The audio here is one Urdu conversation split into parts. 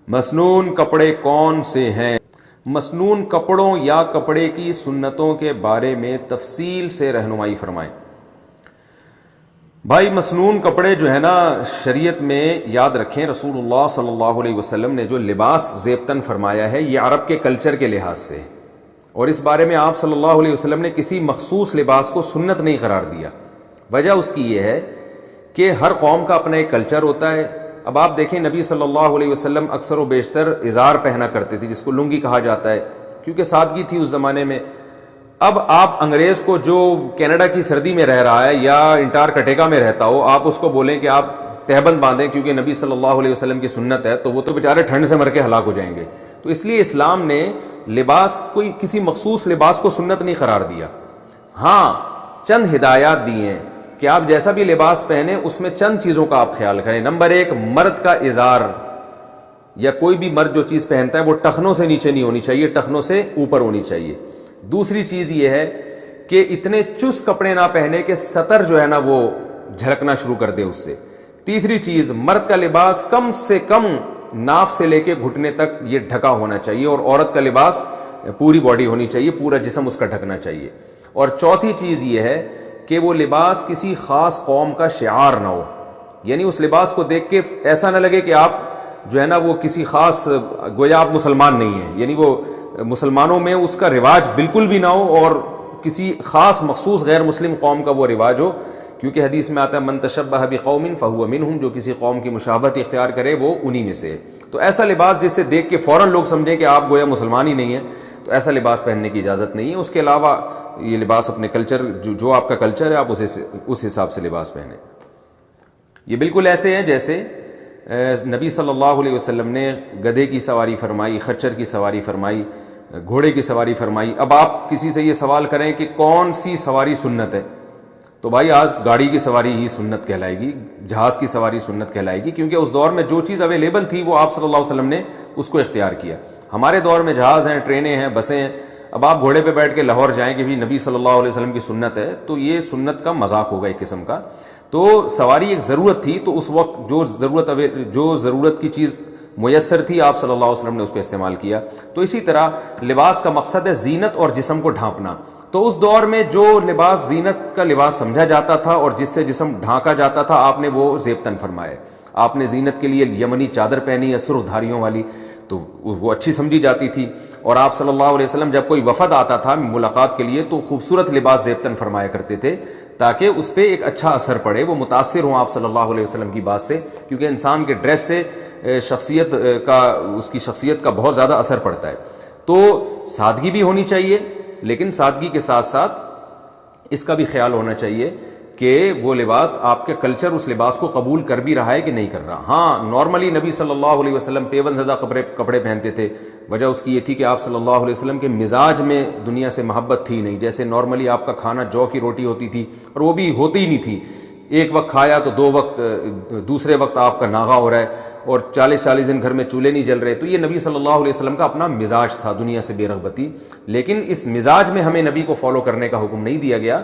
مسنون کپڑے کون سے ہیں؟ مسنون کپڑوں یا کپڑے کی سنتوں کے بارے میں تفصیل سے رہنمائی فرمائیں۔ بھائی مسنون کپڑے جو ہے نا، شریعت میں یاد رکھیں رسول اللہ صلی اللہ علیہ وسلم نے جو لباس زیبتن فرمایا ہے یہ عرب کے کلچر کے لحاظ سے، اور اس بارے میں آپ صلی اللہ علیہ وسلم نے کسی مخصوص لباس کو سنت نہیں قرار دیا۔ وجہ اس کی یہ ہے کہ ہر قوم کا اپنا ایک کلچر ہوتا ہے۔ اب آپ دیکھیں نبی صلی اللہ علیہ وسلم اکثر و بیشتر ازار پہنا کرتے تھے، جس کو لنگی کہا جاتا ہے، کیونکہ سادگی تھی اس زمانے میں۔ اب آپ انگریز کو جو کینیڈا کی سردی میں رہ رہا ہے یا انٹارکٹیکا میں رہتا ہو، آپ اس کو بولیں کہ آپ تہبند باندھیں کیونکہ نبی صلی اللہ علیہ وسلم کی سنت ہے، تو وہ تو بیچارے ٹھنڈ سے مر کے ہلاک ہو جائیں گے۔ تو اس لیے اسلام نے لباس کوئی کسی مخصوص لباس کو سنت نہیں قرار دیا، ہاں چند ہدایات دی ہیں کہ آپ جیسا بھی لباس پہنیں اس میں چند چیزوں کا آپ خیال کریں۔ نمبر 1، مرد کا ازار یا کوئی بھی مرد جو چیز پہنتا ہے وہ ٹخنوں سے نیچے نہیں ہونی چاہیے، ٹخنوں سے اوپر ہونی چاہیے۔ دوسری چیز یہ ہے کہ اتنے چست کپڑے نہ پہنے کہ سطر جو ہے نا وہ جھلکنا شروع کر دے اس سے۔ تیسری چیز، مرد کا لباس کم سے کم ناف سے لے کے گھٹنے تک یہ ڈھکا ہونا چاہیے، اور عورت کا لباس پوری باڈی ہونی چاہیے، پورا جسم اس کا ڈھکنا چاہیے۔ اور چوتھی چیز یہ ہے کہ وہ لباس کسی خاص قوم کا شعار نہ ہو، یعنی اس لباس کو دیکھ کے ایسا نہ لگے کہ آپ جو ہے نا وہ کسی خاص، گویا آپ مسلمان نہیں ہیں، یعنی وہ مسلمانوں میں اس کا رواج بالکل بھی نہ ہو اور کسی خاص مخصوص غیر مسلم قوم کا وہ رواج ہو، کیونکہ حدیث میں آتا ہے من تشبہ بقوم فہو منہم، جو کسی قوم کی مشابہت اختیار کرے وہ انہی میں سے ہے۔ تو ایسا لباس جس سے دیکھ کے فوراً لوگ سمجھیں کہ آپ گویا مسلمان ہی نہیں ہیں، تو ایسا لباس پہننے کی اجازت نہیں ہے۔ اس کے علاوہ یہ لباس اپنے کلچر، جو آپ کا کلچر ہے آپ اس حساب سے لباس پہنیں۔ یہ بالکل ایسے ہیں جیسے نبی صلی اللہ علیہ وسلم نے گدھے کی سواری فرمائی، خچر کی سواری فرمائی، گھوڑے کی سواری فرمائی۔ اب آپ کسی سے یہ سوال کریں کہ کون سی سواری سنت ہے، تو بھائی آج گاڑی کی سواری ہی سنت کہلائے گی، جہاز کی سواری سنت کہلائے گی، کیونکہ اس دور میں جو چیز اویلیبل تھی وہ آپ صلی اللہ علیہ وسلم نے اس کو اختیار کیا۔ ہمارے دور میں جہاز ہیں، ٹرینیں ہیں، بسیں ہیں۔ اب آپ گھوڑے پہ بیٹھ کے لاہور جائیں کہ بھی نبی صلی اللہ علیہ وسلم کی سنت ہے، تو یہ سنت کا مذاق ہوگا ایک قسم کا۔ تو سواری ایک ضرورت تھی، تو اس وقت جو ضرورت کی چیز میسر تھی آپ صلی اللہ علیہ وسلم نے اس کو استعمال کیا۔ تو اسی طرح لباس کا مقصد ہے زینت اور جسم کو ڈھانپنا۔ تو اس دور میں جو لباس زینت کا لباس سمجھا جاتا تھا اور جس سے جسم ڈھانکا جاتا تھا، آپ نے وہ زیبتن فرمایا۔ آپ نے زینت کے لیے یمنی چادر پہنی ہے سرخ دھاریوں والی، تو وہ اچھی سمجھی جاتی تھی۔ اور آپ صلی اللہ علیہ وسلم جب کوئی وفد آتا تھا ملاقات کے لیے تو خوبصورت لباس زیبتن فرمایا کرتے تھے، تاکہ اس پہ ایک اچھا اثر پڑے، وہ متاثر ہوں آپ صلی اللہ علیہ وسلم کی بات سے، کیونکہ انسان کے ڈریس سے شخصیت کا، اس کی شخصیت کا بہت زیادہ اثر پڑتا ہے۔ تو سادگی بھی ہونی چاہیے، لیکن سادگی کے ساتھ ساتھ اس کا بھی خیال ہونا چاہیے کہ وہ لباس آپ کے کلچر اس لباس کو قبول کر بھی رہا ہے کہ نہیں کر رہا۔ ہاں نارملی نبی صلی اللہ علیہ وسلم پیون زدہ کپڑے پہنتے تھے، وجہ اس کی یہ تھی کہ آپ صلی اللہ علیہ وسلم کے مزاج میں دنیا سے محبت تھی نہیں۔ جیسے نارملی آپ کا کھانا جو کی روٹی ہوتی تھی، اور وہ بھی ہوتی ہی نہیں تھی، ایک وقت کھایا تو دو وقت، دوسرے وقت آپ کا ناغا ہو رہا ہے، اور 40 دن گھر میں چولہے نہیں جل رہے۔ تو یہ نبی صلی اللہ علیہ وسلم کا اپنا مزاج تھا، دنیا سے بے رغبتی۔ لیکن اس مزاج میں ہمیں نبی کو فالو کرنے کا حکم نہیں دیا گیا،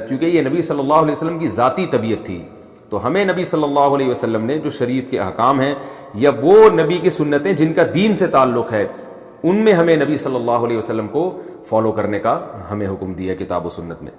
کیونکہ یہ نبی صلی اللہ علیہ وسلم کی ذاتی طبیعت تھی۔ تو ہمیں نبی صلی اللہ علیہ وسلم نے جو شریعت کے احکام ہیں یا وہ نبی کی سنتیں جن کا دین سے تعلق ہے، ان میں ہمیں نبی صلی اللہ علیہ وسلم کو فالو کرنے کا ہمیں حکم دیا کتاب و سنت میں۔